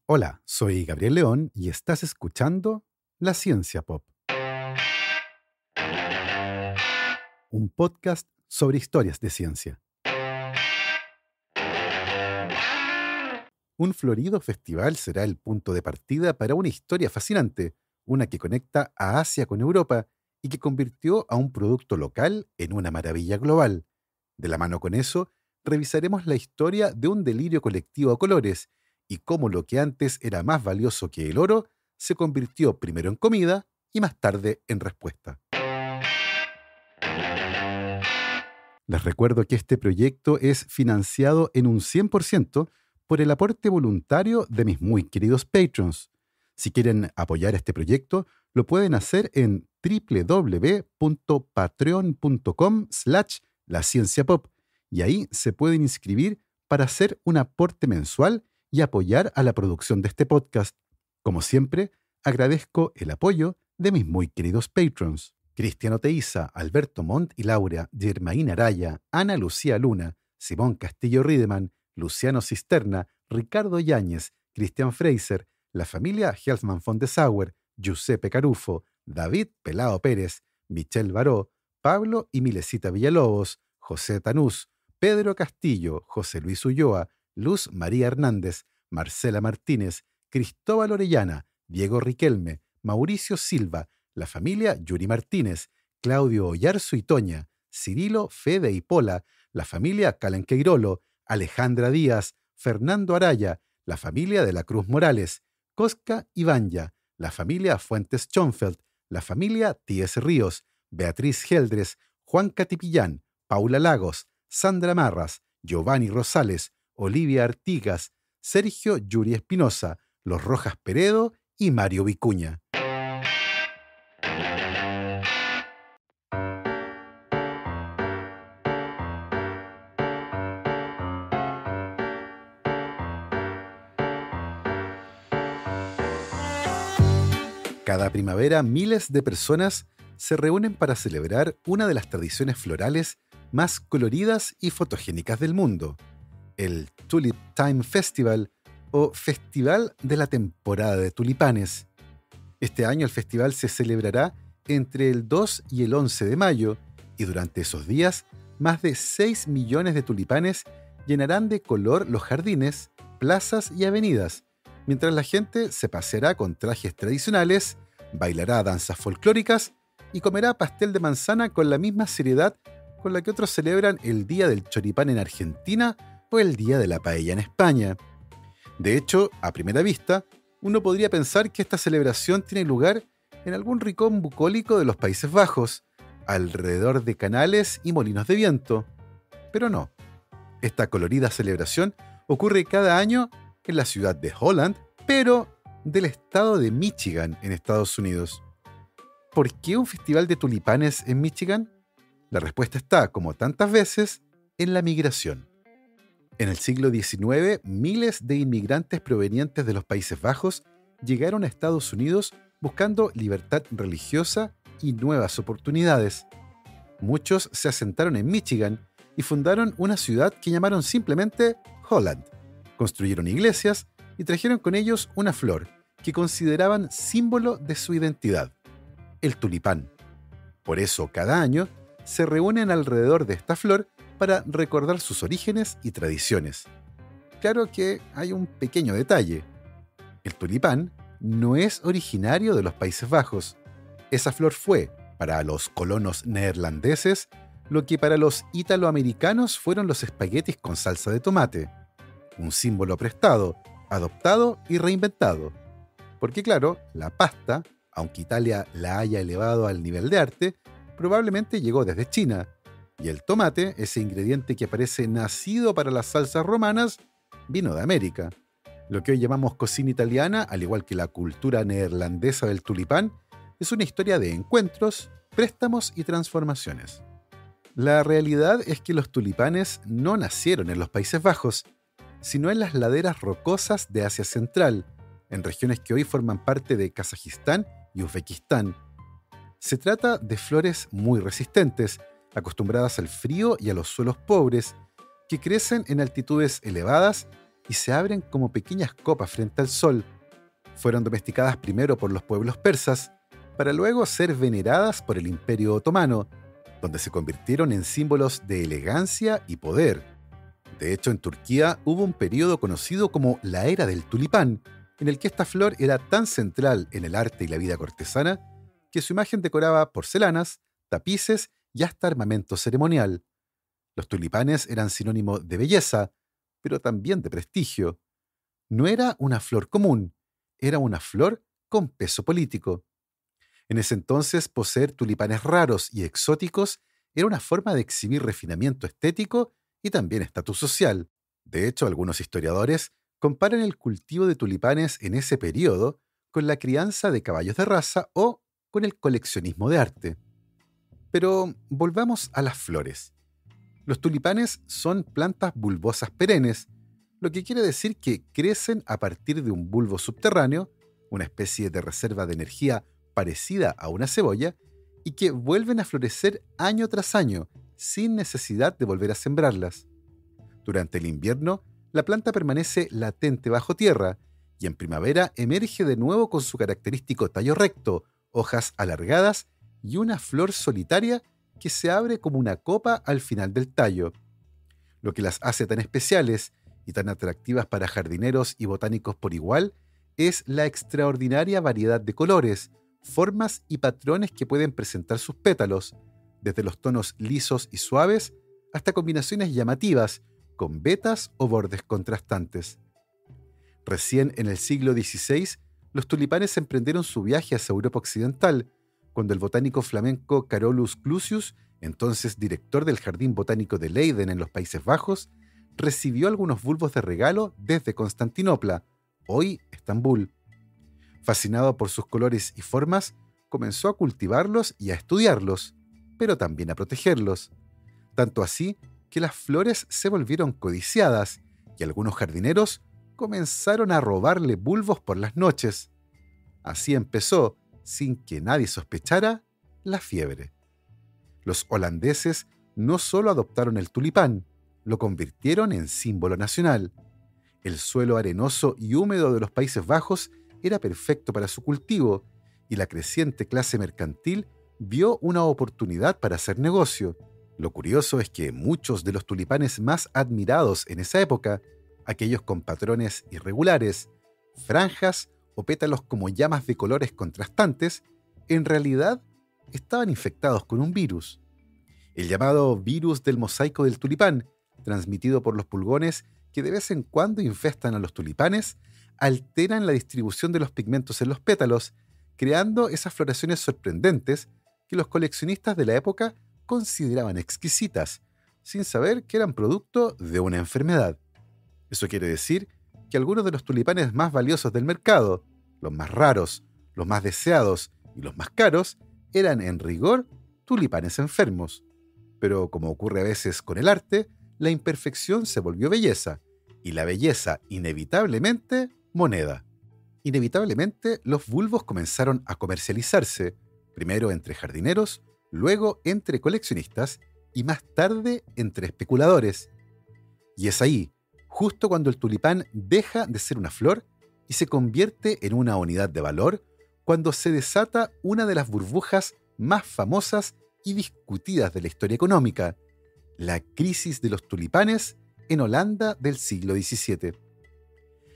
Hola, soy Gabriel León y estás escuchando La Ciencia Pop, un podcast sobre historias de ciencia. Un florido festival será el punto de partida para una historia fascinante, una que conecta a Asia con Europa y que convirtió a un producto local en una maravilla global. De la mano con eso, revisaremos la historia de un delirio colectivo a colores y cómo lo que antes era más valioso que el oro se convirtió primero en comida y más tarde en respuesta. Les recuerdo que este proyecto es financiado en un 100% por el aporte voluntario de mis muy queridos patrons. Si quieren apoyar este proyecto, lo pueden hacer en www.patreon.com/lascienciapop y ahí se pueden inscribir para hacer un aporte mensual y apoyar a la producción de este podcast. Como siempre, agradezco el apoyo de mis muy queridos patrons: Cristiano Teiza, Alberto Montt y Laura, Germaín Araya, Ana Lucía Luna, Simón Castillo Riedemann, Luciano Cisterna, Ricardo Yáñez, Cristian Fraser, la familia Helfman von de Sauer, Giuseppe Carufo, David Pelao Pérez, Michelle Baró, Pablo y Milesita Villalobos, José Tanús, Pedro Castillo, José Luis Ulloa, Luz María Hernández, Marcela Martínez, Cristóbal Orellana, Diego Riquelme, Mauricio Silva, la familia Yuri Martínez, Claudio Oyarzo y Toña, Cirilo, Fede y Pola, la familia Calanqueirolo, Alejandra Díaz, Fernando Araya, la familia de la Cruz Morales, Cosca y Banya, la familia Fuentes Schonfeld, la familia Tíez Ríos, Beatriz Geldres, Juan Catipillán, Paula Lagos, Sandra Marras, Giovanni Rosales, Olivia Artigas, Sergio Yuri Espinosa, Los Rojas Peredo y Mario Vicuña. Cada primavera, miles de personas se reúnen para celebrar una de las tradiciones florales más coloridas y fotogénicas del mundo, el Tulip Time Festival o Festival de la Temporada de Tulipanes. Este año el festival se celebrará entre el 2 y el 11 de mayo y durante esos días más de 6 millones de tulipanes llenarán de color los jardines, plazas y avenidas, mientras la gente se paseará con trajes tradicionales, bailará danzas folclóricas y comerá pastel de manzana con la misma seriedad con la que otros celebran el Día del Choripán en Argentina o el Día de la Paella en España. De hecho, a primera vista, uno podría pensar que esta celebración tiene lugar en algún rincón bucólico de los Países Bajos, alrededor de canales y molinos de viento. Pero no. Esta colorida celebración ocurre cada año en la ciudad de Holland, pero del estado de Michigan, en Estados Unidos. ¿Por qué un festival de tulipanes en Michigan? La respuesta está, como tantas veces, en la migración. En el siglo XIX, miles de inmigrantes provenientes de los Países Bajos llegaron a Estados Unidos buscando libertad religiosa y nuevas oportunidades. Muchos se asentaron en Michigan y fundaron una ciudad que llamaron simplemente Holland. Construyeron iglesias y trajeron con ellos una flor que consideraban símbolo de su identidad, el tulipán. Por eso, cada año, se reúnen alrededor de esta flor para recordar sus orígenes y tradiciones. Claro que hay un pequeño detalle. El tulipán no es originario de los Países Bajos. Esa flor fue, para los colonos neerlandeses, lo que para los italoamericanos fueron los espaguetis con salsa de tomate. Un símbolo prestado, adoptado y reinventado. Porque claro, la pasta, aunque Italia la haya elevado al nivel de arte, probablemente llegó desde China. Y el tomate, ese ingrediente que aparece nacido para las salsas romanas, vino de América. Lo que hoy llamamos cocina italiana, al igual que la cultura neerlandesa del tulipán, es una historia de encuentros, préstamos y transformaciones. La realidad es que los tulipanes no nacieron en los Países Bajos, sino en las laderas rocosas de Asia Central, en regiones que hoy forman parte de Kazajistán y Uzbekistán. Se trata de flores muy resistentes, acostumbradas al frío y a los suelos pobres, que crecen en altitudes elevadas y se abren como pequeñas copas frente al sol. Fueron domesticadas primero por los pueblos persas, para luego ser veneradas por el Imperio Otomano, donde se convirtieron en símbolos de elegancia y poder. De hecho, en Turquía hubo un periodo conocido como la Era del Tulipán, en el que esta flor era tan central en el arte y la vida cortesana que su imagen decoraba porcelanas, tapices y hasta armamento ceremonial. Los tulipanes eran sinónimo de belleza, pero también de prestigio. No era una flor común, era una flor con peso político. En ese entonces, poseer tulipanes raros y exóticos era una forma de exhibir refinamiento estético y también estatus social. De hecho, algunos historiadores comparan el cultivo de tulipanes en ese periodo con la crianza de caballos de raza o con el coleccionismo de arte. Pero volvamos a las flores. Los tulipanes son plantas bulbosas perennes, lo que quiere decir que crecen a partir de un bulbo subterráneo, una especie de reserva de energía parecida a una cebolla, y que vuelven a florecer año tras año, sin necesidad de volver a sembrarlas. Durante el invierno, la planta permanece latente bajo tierra, y en primavera emerge de nuevo con su característico tallo recto, hojas alargadas y una flor solitaria que se abre como una copa al final del tallo. Lo que las hace tan especiales y tan atractivas para jardineros y botánicos por igual es la extraordinaria variedad de colores, formas y patrones que pueden presentar sus pétalos, desde los tonos lisos y suaves hasta combinaciones llamativas con vetas o bordes contrastantes. Recién en el siglo XVI, los tulipanes emprendieron su viaje hacia Europa Occidental, cuando el botánico flamenco Carolus Clusius, entonces director del Jardín Botánico de Leiden en los Países Bajos, recibió algunos bulbos de regalo desde Constantinopla, hoy Estambul. Fascinado por sus colores y formas, comenzó a cultivarlos y a estudiarlos, pero también a protegerlos. Tanto así que las flores se volvieron codiciadas y algunos jardineros comenzaron a robarle bulbos por las noches. Así empezó, sin que nadie sospechara, la fiebre. Los holandeses no solo adoptaron el tulipán, lo convirtieron en símbolo nacional. El suelo arenoso y húmedo de los Países Bajos era perfecto para su cultivo, y la creciente clase mercantil vio una oportunidad para hacer negocio. Lo curioso es que muchos de los tulipanes más admirados en esa época, aquellos con patrones irregulares, franjas o pétalos como llamas de colores contrastantes, en realidad estaban infectados con un virus. El llamado virus del mosaico del tulipán, transmitido por los pulgones que de vez en cuando infestan a los tulipanes, alteran la distribución de los pigmentos en los pétalos, creando esas floraciones sorprendentes que los coleccionistas de la época consideraban exquisitas, sin saber que eran producto de una enfermedad. Eso quiere decir que algunos de los tulipanes más valiosos del mercado, los más raros, los más deseados y los más caros, eran en rigor tulipanes enfermos. Pero como ocurre a veces con el arte, la imperfección se volvió belleza, y la belleza, inevitablemente, moneda. Inevitablemente, los bulbos comenzaron a comercializarse, primero entre jardineros, luego entre coleccionistas y más tarde entre especuladores. Y es ahí, justo cuando el tulipán deja de ser una flor y se convierte en una unidad de valor, cuando se desata una de las burbujas más famosas y discutidas de la historia económica, la crisis de los tulipanes en Holanda del siglo XVII.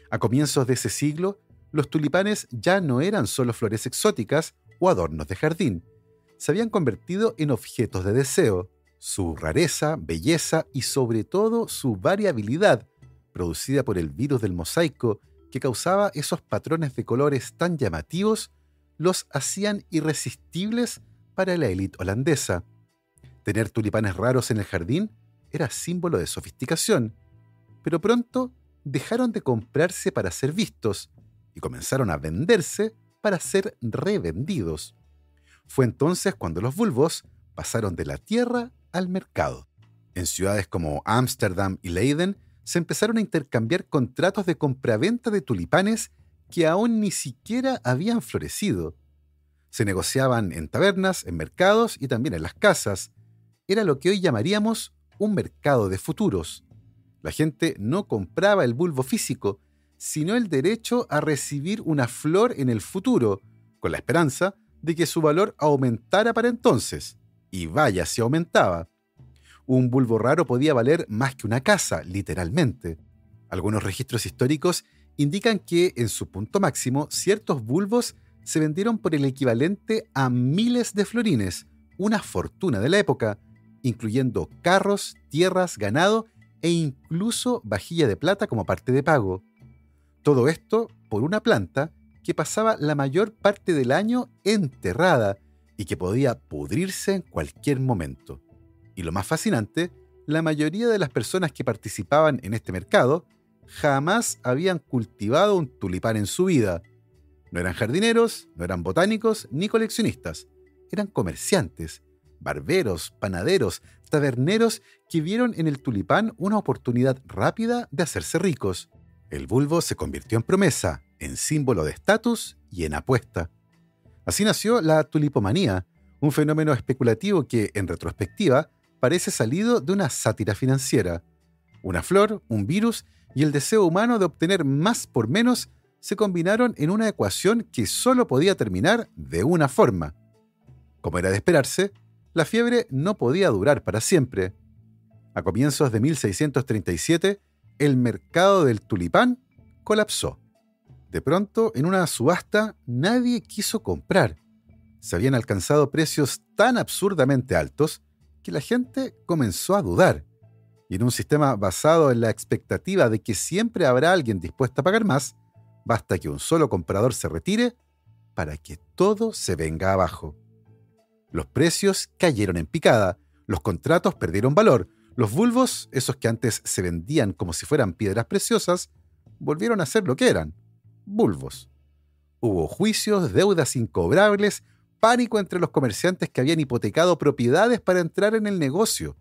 A comienzos de ese siglo, los tulipanes ya no eran solo flores exóticas o adornos de jardín, se habían convertido en objetos de deseo. Su rareza, belleza y sobre todo su variabilidad, producida por el virus del mosaico que causaba esos patrones de colores tan llamativos, los hacían irresistibles para la élite holandesa. Tener tulipanes raros en el jardín era símbolo de sofisticación, pero pronto dejaron de comprarse para ser vistos y comenzaron a venderse para ser revendidos. Fue entonces cuando los bulbos pasaron de la tierra al mercado. En ciudades como Ámsterdam y Leiden se empezaron a intercambiar contratos de compraventa de tulipanes que aún ni siquiera habían florecido. Se negociaban en tabernas, en mercados y también en las casas. Era lo que hoy llamaríamos un mercado de futuros. La gente no compraba el bulbo físico, sino el derecho a recibir una flor en el futuro, con la esperanza de que su valor aumentara para entonces. Y vaya si aumentaba. Un bulbo raro podía valer más que una casa, literalmente. Algunos registros históricos indican que, en su punto máximo, ciertos bulbos se vendieron por el equivalente a miles de florines, una fortuna de la época, incluyendo carros, tierras, ganado e incluso vajilla de plata como parte de pago. Todo esto por una planta que pasaba la mayor parte del año enterrada y que podía pudrirse en cualquier momento. Y lo más fascinante, la mayoría de las personas que participaban en este mercado jamás habían cultivado un tulipán en su vida. No eran jardineros, no eran botánicos ni coleccionistas. Eran comerciantes, barberos, panaderos, taberneros que vieron en el tulipán una oportunidad rápida de hacerse ricos. El bulbo se convirtió en promesa, en símbolo de estatus y en apuesta. Así nació la tulipomanía, un fenómeno especulativo que, en retrospectiva, parece salido de una sátira financiera. Una flor, un virus y el deseo humano de obtener más por menos se combinaron en una ecuación que solo podía terminar de una forma. Como era de esperarse, la fiebre no podía durar para siempre. A comienzos de 1637, el mercado del tulipán colapsó. De pronto, en una subasta, nadie quiso comprar. Se habían alcanzado precios tan absurdamente altos que la gente comenzó a dudar. Y en un sistema basado en la expectativa de que siempre habrá alguien dispuesto a pagar más, basta que un solo comprador se retire para que todo se venga abajo. Los precios cayeron en picada, los contratos perdieron valor, los bulbos, esos que antes se vendían como si fueran piedras preciosas, volvieron a ser lo que eran, bulbos. Hubo juicios, deudas incobrables, pánico entre los comerciantes que habían hipotecado propiedades para entrar en el negocio.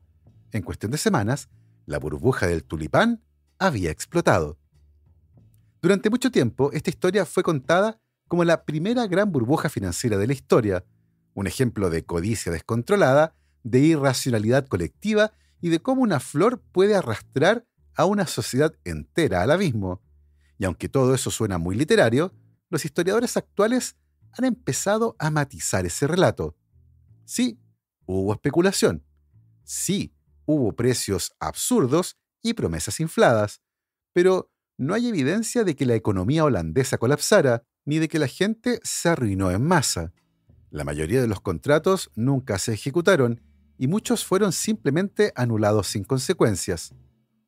En cuestión de semanas, la burbuja del tulipán había explotado. Durante mucho tiempo, esta historia fue contada como la primera gran burbuja financiera de la historia, un ejemplo de codicia descontrolada, de irracionalidad colectiva y de cómo una flor puede arrastrar a una sociedad entera al abismo. Y aunque todo eso suena muy literario, los historiadores actuales han empezado a matizar ese relato. Sí, hubo especulación. Sí, hubo precios absurdos y promesas infladas, pero no hay evidencia de que la economía holandesa colapsara ni de que la gente se arruinó en masa. La mayoría de los contratos nunca se ejecutaron y muchos fueron simplemente anulados sin consecuencias.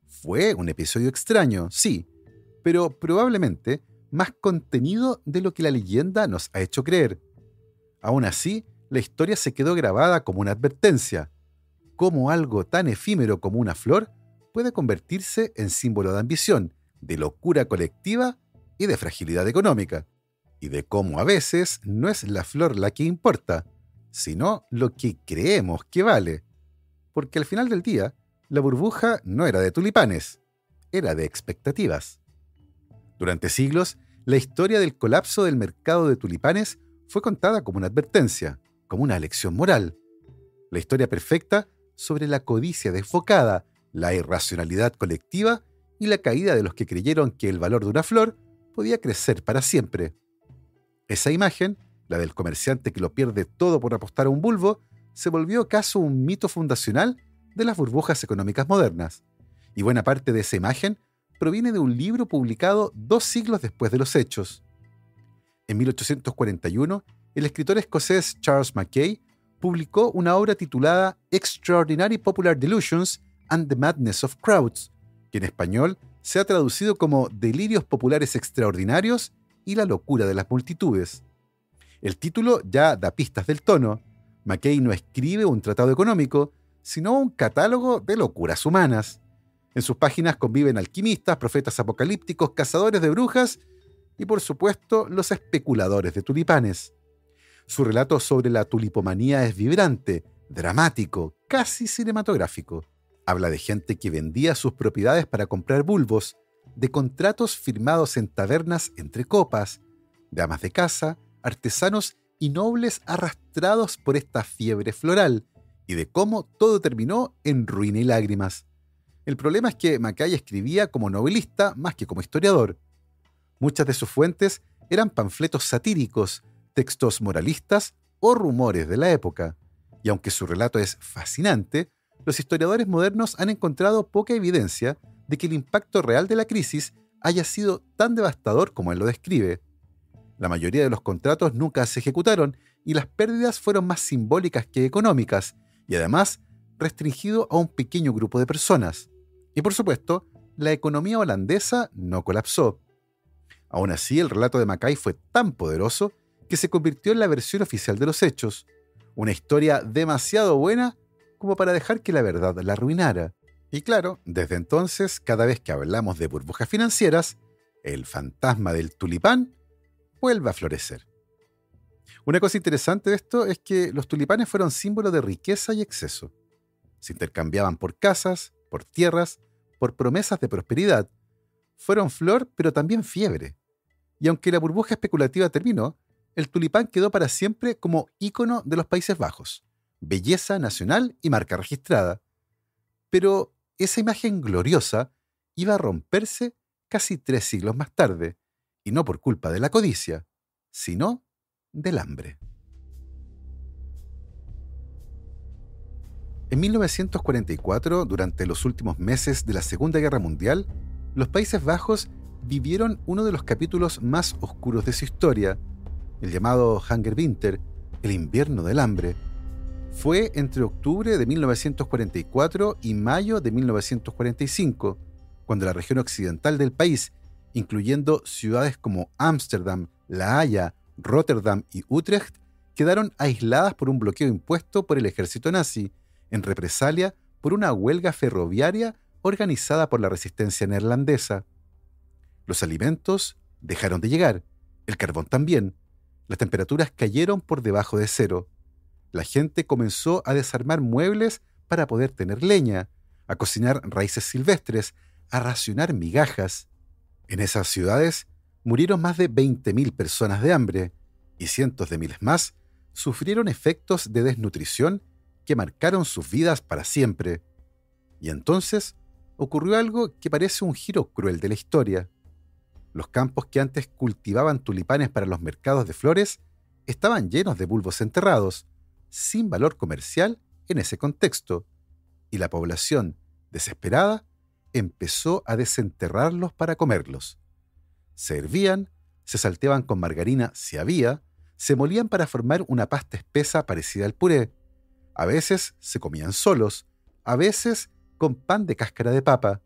Fue un episodio extraño, sí, pero probablemente más contenido de lo que la leyenda nos ha hecho creer. Aún así, la historia se quedó grabada como una advertencia. Cómo algo tan efímero como una flor puede convertirse en símbolo de ambición, de locura colectiva y de fragilidad económica. Y de cómo a veces no es la flor la que importa, sino lo que creemos que vale. Porque al final del día, la burbuja no era de tulipanes, era de expectativas. Durante siglos, la historia del colapso del mercado de tulipanes fue contada como una advertencia, como una lección moral. La historia perfecta sobre la codicia desfocada, la irracionalidad colectiva y la caída de los que creyeron que el valor de una flor podía crecer para siempre. Esa imagen, la del comerciante que lo pierde todo por apostar a un bulbo, se volvió acaso un mito fundacional de las burbujas económicas modernas. Y buena parte de esa imagen proviene de un libro publicado 2 siglos después de los hechos. En 1841, el escritor escocés Charles Mackay publicó una obra titulada Extraordinary Popular Delusions and the Madness of Crowds, que en español se ha traducido como Delirios populares extraordinarios y la locura de las multitudes. El título ya da pistas del tono. Mackay no escribe un tratado económico, sino un catálogo de locuras humanas. En sus páginas conviven alquimistas, profetas apocalípticos, cazadores de brujas y, por supuesto, los especuladores de tulipanes. Su relato sobre la tulipomanía es vibrante, dramático, casi cinematográfico. Habla de gente que vendía sus propiedades para comprar bulbos, de contratos firmados en tabernas entre copas, de amas de casa, artesanos y nobles arrastrados por esta fiebre floral, y de cómo todo terminó en ruina y lágrimas. El problema es que Mackay escribía como novelista más que como historiador. Muchas de sus fuentes eran panfletos satíricos, textos moralistas o rumores de la época. Y aunque su relato es fascinante, los historiadores modernos han encontrado poca evidencia de que el impacto real de la crisis haya sido tan devastador como él lo describe. La mayoría de los contratos nunca se ejecutaron y las pérdidas fueron más simbólicas que económicas, y además restringido a un pequeño grupo de personas. Y por supuesto, la economía holandesa no colapsó. Aún así, el relato de Mackay fue tan poderoso que se convirtió en la versión oficial de los hechos, una historia demasiado buena como para dejar que la verdad la arruinara. Y claro, desde entonces, cada vez que hablamos de burbujas financieras, el fantasma del tulipán vuelve a florecer. Una cosa interesante de esto es que los tulipanes fueron símbolo de riqueza y exceso. Se intercambiaban por casas, por tierras, por promesas de prosperidad. Fueron flor, pero también fiebre. Y aunque la burbuja especulativa terminó, el tulipán quedó para siempre como ícono de los Países Bajos, belleza nacional y marca registrada. Pero esa imagen gloriosa iba a romperse casi 3 siglos más tarde, y no por culpa de la codicia, sino del hambre. En 1944, durante los últimos meses de la Segunda Guerra Mundial, los Países Bajos vivieron uno de los capítulos más oscuros de su historia, el llamado Hungerwinter, el invierno del hambre. Fue entre octubre de 1944 y mayo de 1945, cuando la región occidental del país, incluyendo ciudades como Ámsterdam, La Haya, Rotterdam y Utrecht, quedaron aisladas por un bloqueo impuesto por el ejército nazi, en represalia por una huelga ferroviaria organizada por la resistencia neerlandesa. Los alimentos dejaron de llegar, el carbón también. Las temperaturas cayeron por debajo de cero. La gente comenzó a desarmar muebles para poder tener leña, a cocinar raíces silvestres, a racionar migajas. En esas ciudades murieron más de 20.000 personas de hambre y cientos de miles más sufrieron efectos de desnutrición que marcaron sus vidas para siempre. Y entonces ocurrió algo que parece un giro cruel de la historia. Los campos que antes cultivaban tulipanes para los mercados de flores estaban llenos de bulbos enterrados, sin valor comercial en ese contexto, y la población, desesperada, empezó a desenterrarlos para comerlos. Se hervían, se salteaban con margarina si había, se molían para formar una pasta espesa parecida al puré. A veces se comían solos, a veces con pan de cáscara de papa.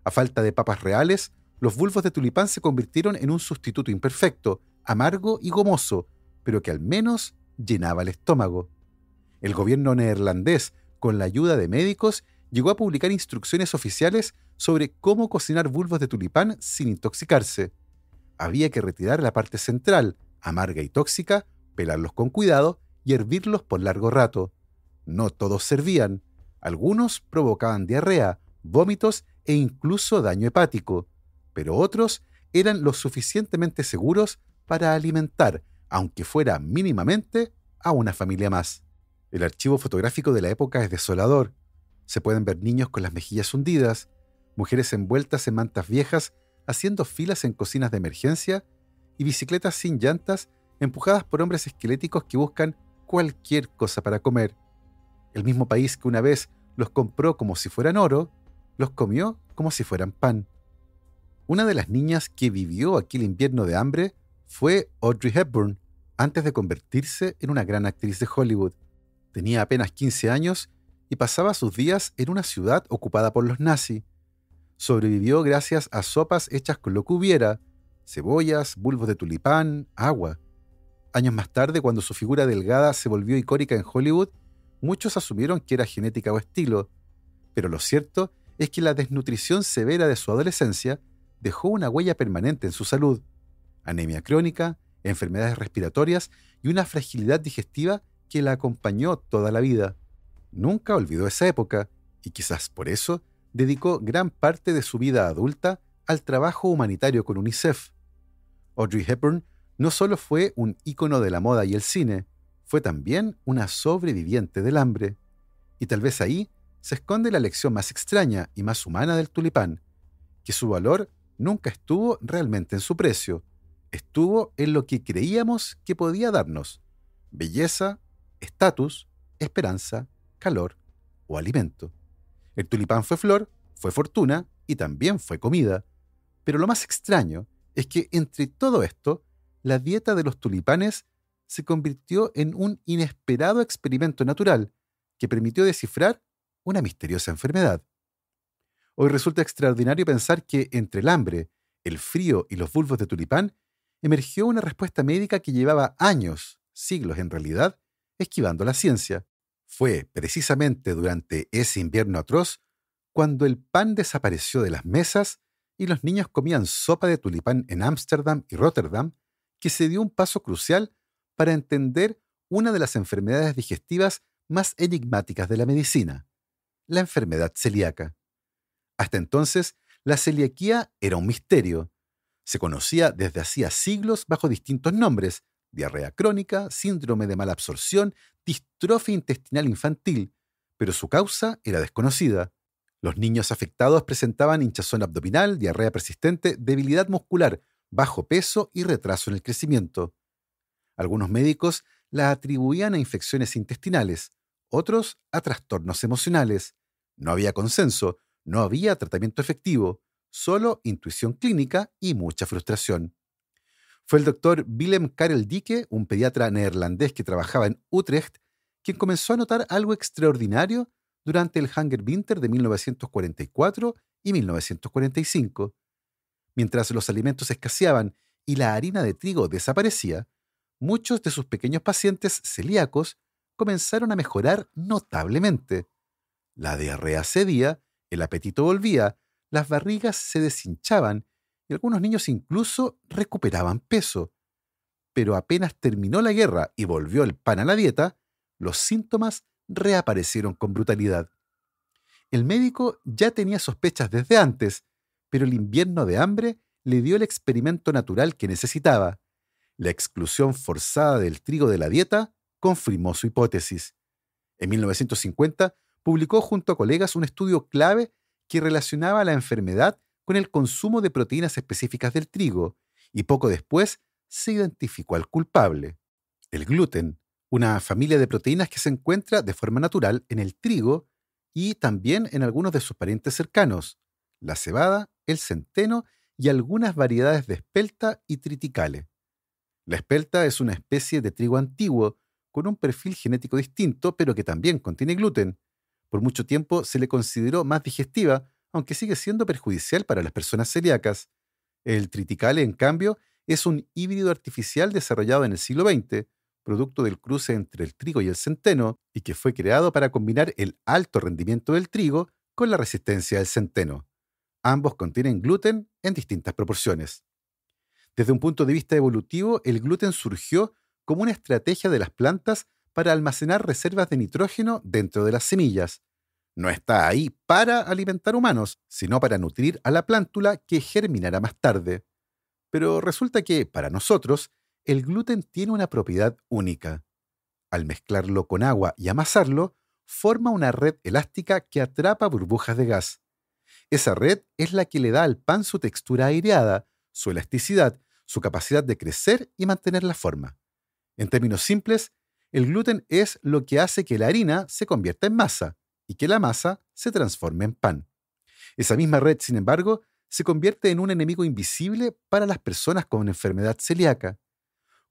A falta de papas reales, los bulbos de tulipán se convirtieron en un sustituto imperfecto, amargo y gomoso, pero que al menos llenaba el estómago. El gobierno neerlandés, con la ayuda de médicos, llegó a publicar instrucciones oficiales sobre cómo cocinar bulbos de tulipán sin intoxicarse. Había que retirar la parte central, amarga y tóxica, pelarlos con cuidado y hervirlos por largo rato. No todos servían. Algunos provocaban diarrea, vómitos e incluso daño hepático, pero otros eran lo suficientemente seguros para alimentar, aunque fuera mínimamente, a una familia más. El archivo fotográfico de la época es desolador. Se pueden ver niños con las mejillas hundidas, mujeres envueltas en mantas viejas haciendo filas en cocinas de emergencia y bicicletas sin llantas empujadas por hombres esqueléticos que buscan cualquier cosa para comer. El mismo país que una vez los compró como si fueran oro, los comió como si fueran pan. Una de las niñas que vivió aquel invierno de hambre fue Audrey Hepburn, antes de convertirse en una gran actriz de Hollywood. Tenía apenas 15 años y pasaba sus días en una ciudad ocupada por los nazis. Sobrevivió gracias a sopas hechas con lo que hubiera: cebollas, bulbos de tulipán, agua. Años más tarde, cuando su figura delgada se volvió icónica en Hollywood, muchos asumieron que era genética o estilo, pero lo cierto es que la desnutrición severa de su adolescencia dejó una huella permanente en su salud: anemia crónica, enfermedades respiratorias y una fragilidad digestiva que la acompañó toda la vida. Nunca olvidó esa época y quizás por eso dedicó gran parte de su vida adulta al trabajo humanitario con UNICEF. Audrey Hepburn no solo fue un ícono de la moda y el cine, fue también una sobreviviente del hambre. Y tal vez ahí se esconde la lección más extraña y más humana del tulipán, que su valor nunca estuvo realmente en su precio, estuvo en lo que creíamos que podía darnos: belleza, estatus, esperanza, calor o alimento. El tulipán fue flor, fue fortuna y también fue comida. Pero lo más extraño es que entre todo esto, la dieta de los tulipanes se convirtió en un inesperado experimento natural que permitió descifrar una misteriosa enfermedad. Hoy resulta extraordinario pensar que entre el hambre, el frío y los bulbos de tulipán emergió una respuesta médica que llevaba años, siglos en realidad, esquivando la ciencia. Fue precisamente durante ese invierno atroz cuando el pan desapareció de las mesas y los niños comían sopa de tulipán en Ámsterdam y Rotterdam, que se dio un paso crucial para entender una de las enfermedades digestivas más enigmáticas de la medicina: la enfermedad celíaca. Hasta entonces, la celiaquía era un misterio. Se conocía desde hacía siglos bajo distintos nombres: diarrea crónica, síndrome de mala absorción, distrofia intestinal infantil, pero su causa era desconocida. Los niños afectados presentaban hinchazón abdominal, diarrea persistente, debilidad muscular, bajo peso y retraso en el crecimiento. Algunos médicos la atribuían a infecciones intestinales, otros a trastornos emocionales. No había consenso, no había tratamiento efectivo, solo intuición clínica y mucha frustración. Fue el doctor Willem Karel Dicke, un pediatra neerlandés que trabajaba en Utrecht, quien comenzó a notar algo extraordinario durante el Hungerwinter de 1944 y 1945. Mientras los alimentos escaseaban y la harina de trigo desaparecía, muchos de sus pequeños pacientes celíacos comenzaron a mejorar notablemente. La diarrea cedía, el apetito volvía, las barrigas se deshinchaban y algunos niños incluso recuperaban peso. Pero apenas terminó la guerra y volvió el pan a la dieta, los síntomas reaparecieron con brutalidad. El médico ya tenía sospechas desde antes, pero el invierno de hambre le dio el experimento natural que necesitaba. La exclusión forzada del trigo de la dieta confirmó su hipótesis. En 1950 publicó junto a colegas un estudio clave que relacionaba la enfermedad con el consumo de proteínas específicas del trigo, y poco después se identificó al culpable: el gluten, una familia de proteínas que se encuentra de forma natural en el trigo y también en algunos de sus parientes cercanos: la cebada, el centeno y algunas variedades de espelta y triticale. La espelta es una especie de trigo antiguo, con un perfil genético distinto, pero que también contiene gluten. Por mucho tiempo se le consideró más digestiva, aunque sigue siendo perjudicial para las personas celíacas. El triticale, en cambio, es un híbrido artificial desarrollado en el siglo XX, producto del cruce entre el trigo y el centeno, y que fue creado para combinar el alto rendimiento del trigo con la resistencia del centeno. Ambos contienen gluten en distintas proporciones. Desde un punto de vista evolutivo, el gluten surgió como una estrategia de las plantas para almacenar reservas de nitrógeno dentro de las semillas. No está ahí para alimentar humanos, sino para nutrir a la plántula que germinará más tarde. Pero resulta que, para nosotros, el gluten tiene una propiedad única. Al mezclarlo con agua y amasarlo, forma una red elástica que atrapa burbujas de gas. Esa red es la que le da al pan su textura aireada, su elasticidad, su capacidad de crecer y mantener la forma. En términos simples, el gluten es lo que hace que la harina se convierta en masa y que la masa se transforme en pan. Esa misma red, sin embargo, se convierte en un enemigo invisible para las personas con enfermedad celíaca.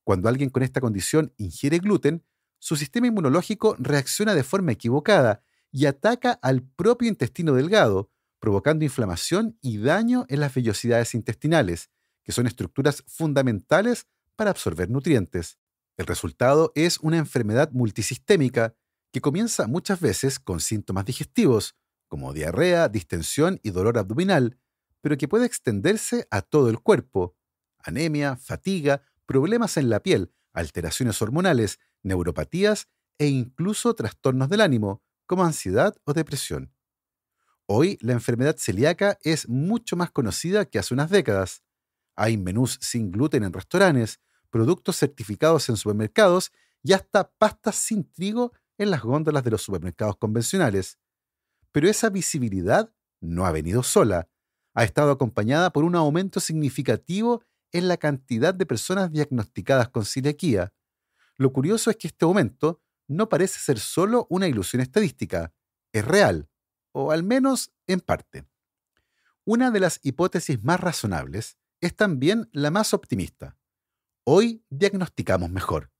Cuando alguien con esta condición ingiere gluten, su sistema inmunológico reacciona de forma equivocada y ataca al propio intestino delgado, provocando inflamación y daño en las vellosidades intestinales, que son estructuras fundamentales para absorber nutrientes. El resultado es una enfermedad multisistémica que comienza muchas veces con síntomas digestivos, como diarrea, distensión y dolor abdominal, pero que puede extenderse a todo el cuerpo: anemia, fatiga, problemas en la piel, alteraciones hormonales, neuropatías e incluso trastornos del ánimo, como ansiedad o depresión. Hoy la enfermedad celíaca es mucho más conocida que hace unas décadas. Hay menús sin gluten en restaurantes, productos certificados en supermercados y hasta pastas sin trigo en las góndolas de los supermercados convencionales. Pero esa visibilidad no ha venido sola. Ha estado acompañada por un aumento significativo en la cantidad de personas diagnosticadas con celiaquía. Lo curioso es que este aumento no parece ser solo una ilusión estadística, es real, o al menos en parte. Una de las hipótesis más razonables es también la más optimista. Hoy diagnosticamos mejor.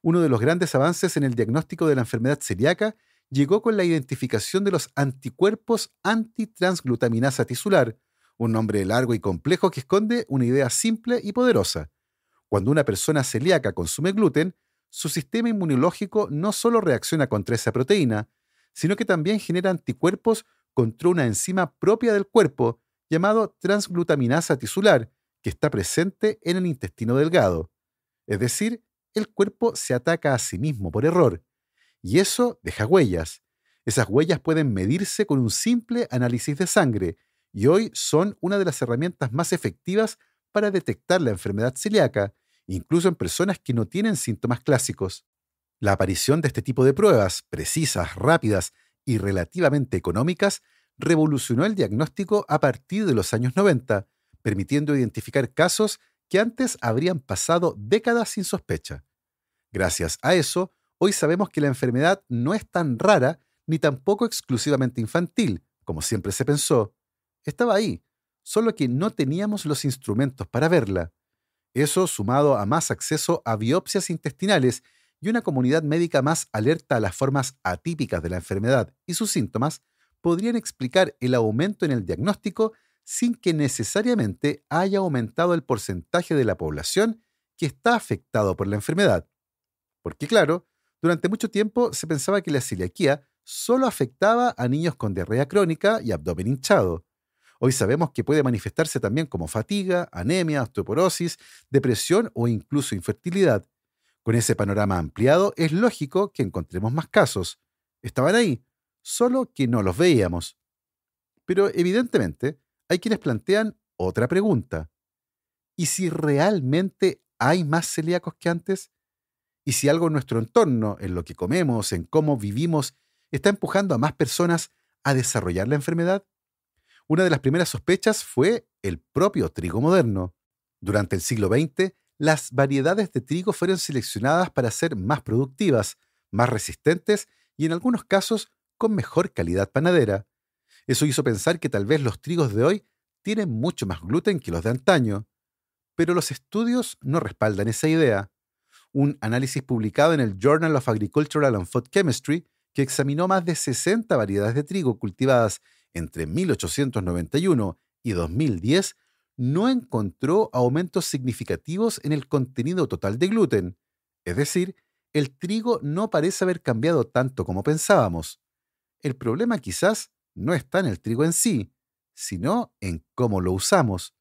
Uno de los grandes avances en el diagnóstico de la enfermedad celíaca llegó con la identificación de los anticuerpos antitransglutaminasa tisular, un nombre largo y complejo que esconde una idea simple y poderosa. Cuando una persona celíaca consume gluten, su sistema inmunológico no solo reacciona contra esa proteína, sino que también genera anticuerpos contra una enzima propia del cuerpo llamado transglutaminasa tisular, que está presente en el intestino delgado. Es decir, el cuerpo se ataca a sí mismo por error. Y eso deja huellas. Esas huellas pueden medirse con un simple análisis de sangre y hoy son una de las herramientas más efectivas para detectar la enfermedad celíaca, incluso en personas que no tienen síntomas clásicos. La aparición de este tipo de pruebas, precisas, rápidas y relativamente económicas, revolucionó el diagnóstico a partir de los años 90, permitiendo identificar casos que antes habrían pasado décadas sin sospecha. Gracias a eso, hoy sabemos que la enfermedad no es tan rara ni tampoco exclusivamente infantil, como siempre se pensó. Estaba ahí, solo que no teníamos los instrumentos para verla. Eso, sumado a más acceso a biopsias intestinales y una comunidad médica más alerta a las formas atípicas de la enfermedad y sus síntomas, podrían explicar el aumento en el diagnóstico sin que necesariamente haya aumentado el porcentaje de la población que está afectado por la enfermedad. Porque claro, durante mucho tiempo se pensaba que la celiaquía solo afectaba a niños con diarrea crónica y abdomen hinchado. Hoy sabemos que puede manifestarse también como fatiga, anemia, osteoporosis, depresión o incluso infertilidad. Con ese panorama ampliado, es lógico que encontremos más casos. Estaban ahí, solo que no los veíamos. Pero evidentemente, hay quienes plantean otra pregunta. ¿Y si realmente hay más celíacos que antes? ¿Y si algo en nuestro entorno, en lo que comemos, en cómo vivimos, está empujando a más personas a desarrollar la enfermedad? Una de las primeras sospechas fue el propio trigo moderno. Durante el siglo XX, las variedades de trigo fueron seleccionadas para ser más productivas, más resistentes y en algunos casos con mejor calidad panadera. Eso hizo pensar que tal vez los trigos de hoy tienen mucho más gluten que los de antaño. Pero los estudios no respaldan esa idea. Un análisis publicado en el Journal of Agricultural and Food Chemistry, que examinó más de 60 variedades de trigo cultivadas entre 1891 y 2010, no encontró aumentos significativos en el contenido total de gluten. Es decir, el trigo no parece haber cambiado tanto como pensábamos. El problema quizás no está en el trigo en sí, sino en cómo lo usamos.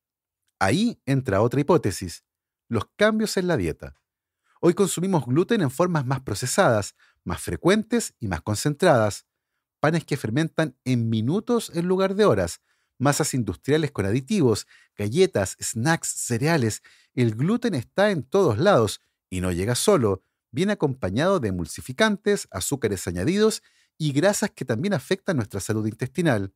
Ahí entra otra hipótesis: los cambios en la dieta. Hoy consumimos gluten en formas más procesadas, más frecuentes y más concentradas. Panes que fermentan en minutos en lugar de horas, masas industriales con aditivos, galletas, snacks, cereales. El gluten está en todos lados y no llega solo, viene acompañado de emulsificantes, azúcares añadidos y grasas que también afectan nuestra salud intestinal.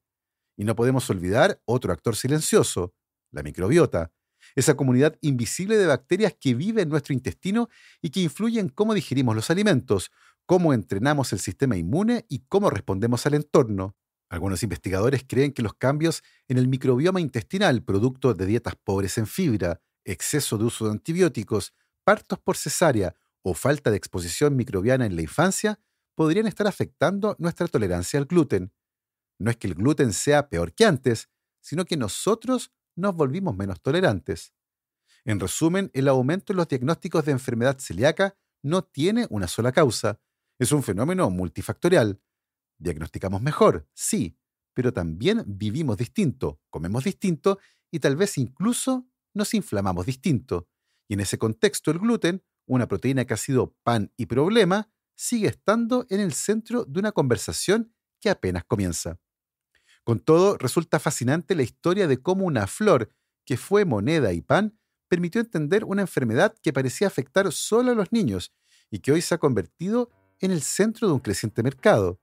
Y no podemos olvidar otro actor silencioso: la microbiota, esa comunidad invisible de bacterias que vive en nuestro intestino y que influye en cómo digerimos los alimentos, cómo entrenamos el sistema inmune y cómo respondemos al entorno. Algunos investigadores creen que los cambios en el microbioma intestinal, producto de dietas pobres en fibra, exceso de uso de antibióticos, partos por cesárea o falta de exposición microbiana en la infancia, podrían estar afectando nuestra tolerancia al gluten. No es que el gluten sea peor que antes, sino que nosotros nos volvimos menos tolerantes. En resumen, el aumento en los diagnósticos de enfermedad celíaca no tiene una sola causa. Es un fenómeno multifactorial. Diagnosticamos mejor, sí, pero también vivimos distinto, comemos distinto y tal vez incluso nos inflamamos distinto. Y en ese contexto el gluten, una proteína que ha sido pan y problema, sigue estando en el centro de una conversación que apenas comienza. Con todo, resulta fascinante la historia de cómo una flor, que fue moneda y pan, permitió entender una enfermedad que parecía afectar solo a los niños y que hoy se ha convertido en el centro de un creciente mercado.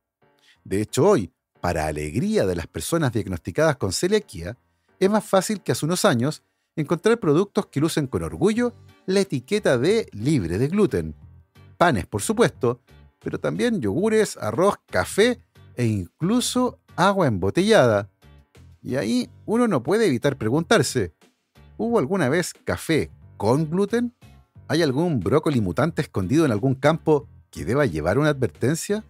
De hecho, hoy, Para alegría de las personas diagnosticadas con celiaquía, es más fácil que hace unos años encontrar productos que lucen con orgullo la etiqueta de libre de gluten. Panes, por supuesto, pero también yogures, arroz, café e incluso agua embotellada. Y ahí uno no puede evitar preguntarse, ¿hubo alguna vez café con gluten? ¿Hay algún brócoli mutante escondido en algún campo que deba llevar una advertencia?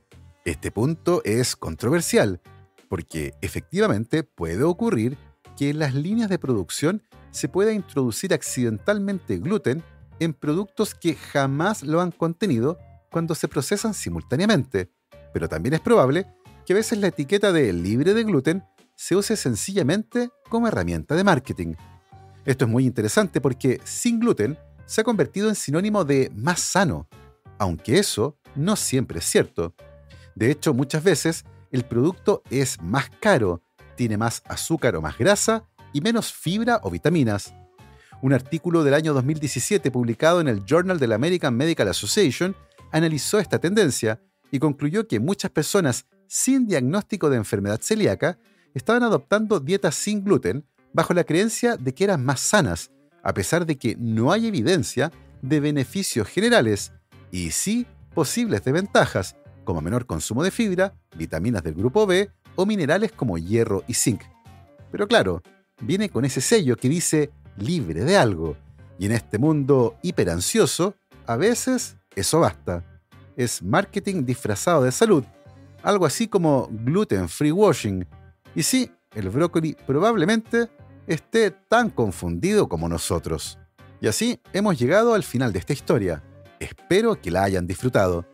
Este punto es controversial, porque efectivamente puede ocurrir que en las líneas de producción se pueda introducir accidentalmente gluten en productos que jamás lo han contenido cuando se procesan simultáneamente, pero también es probable que a veces la etiqueta de libre de gluten se use sencillamente como herramienta de marketing. Esto es muy interesante porque sin gluten se ha convertido en sinónimo de más sano, aunque eso no siempre es cierto. De hecho, muchas veces el producto es más caro, tiene más azúcar o más grasa y menos fibra o vitaminas. Un artículo del año 2017 publicado en el Journal de la American Medical Association analizó esta tendencia y concluyó que muchas personas sin diagnóstico de enfermedad celíaca estaban adoptando dietas sin gluten bajo la creencia de que eran más sanas, a pesar de que no hay evidencia de beneficios generales y sí posibles desventajas, como menor consumo de fibra, vitaminas del grupo B o minerales como hierro y zinc. Pero claro, viene con ese sello que dice libre de algo, y en este mundo hiperansioso, a veces eso basta. Es marketing disfrazado de salud, algo así como gluten free washing. Y sí, el brócoli probablemente esté tan confundido como nosotros. Y así hemos llegado al final de esta historia. Espero que la hayan disfrutado.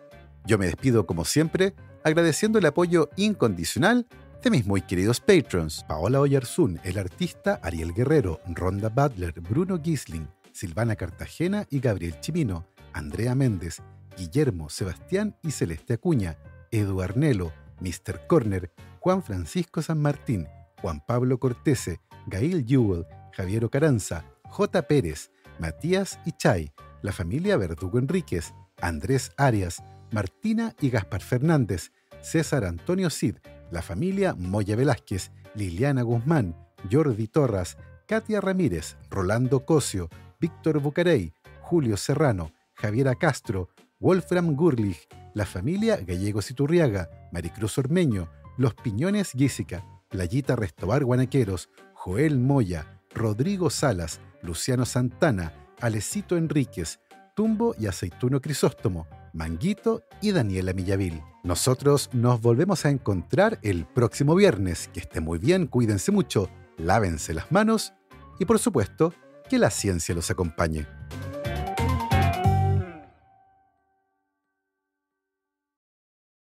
Yo me despido como siempre, agradeciendo el apoyo incondicional de mis muy queridos patrons: Paola Oyarzún, el artista Ariel Guerrero, Rhonda Butler, Bruno Gisling, Silvana Cartagena y Gabriel Chimino, Andrea Méndez, Guillermo, Sebastián y Celeste Acuña, Edu Arnelo, Mr. Corner, Juan Francisco San Martín, Juan Pablo Cortese, Gail Jewell, Javier Ocaranza, J. Pérez, Matías y Chay, la familia Verdugo Enríquez, Andrés Arias, Martina y Gaspar Fernández, César Antonio Cid, la familia Moya Velázquez, Liliana Guzmán, Jordi Torras, Katia Ramírez, Rolando Cosio, Víctor Bucarey, Julio Serrano, Javiera Castro, Wolfram Gurlich, la familia Gallegos Iturriaga, Maricruz Ormeño, Los Piñones Guísica, Playita Restobar Guanaqueros, Joel Moya, Rodrigo Salas, Luciano Santana, Alecito Enríquez, Tumbo y Aceituno Crisóstomo, Manguito y Daniela Millavil. Nosotros nos volvemos a encontrar el próximo viernes. Que esté muy bien, cuídense mucho, lávense las manos y por supuesto, que la ciencia los acompañe.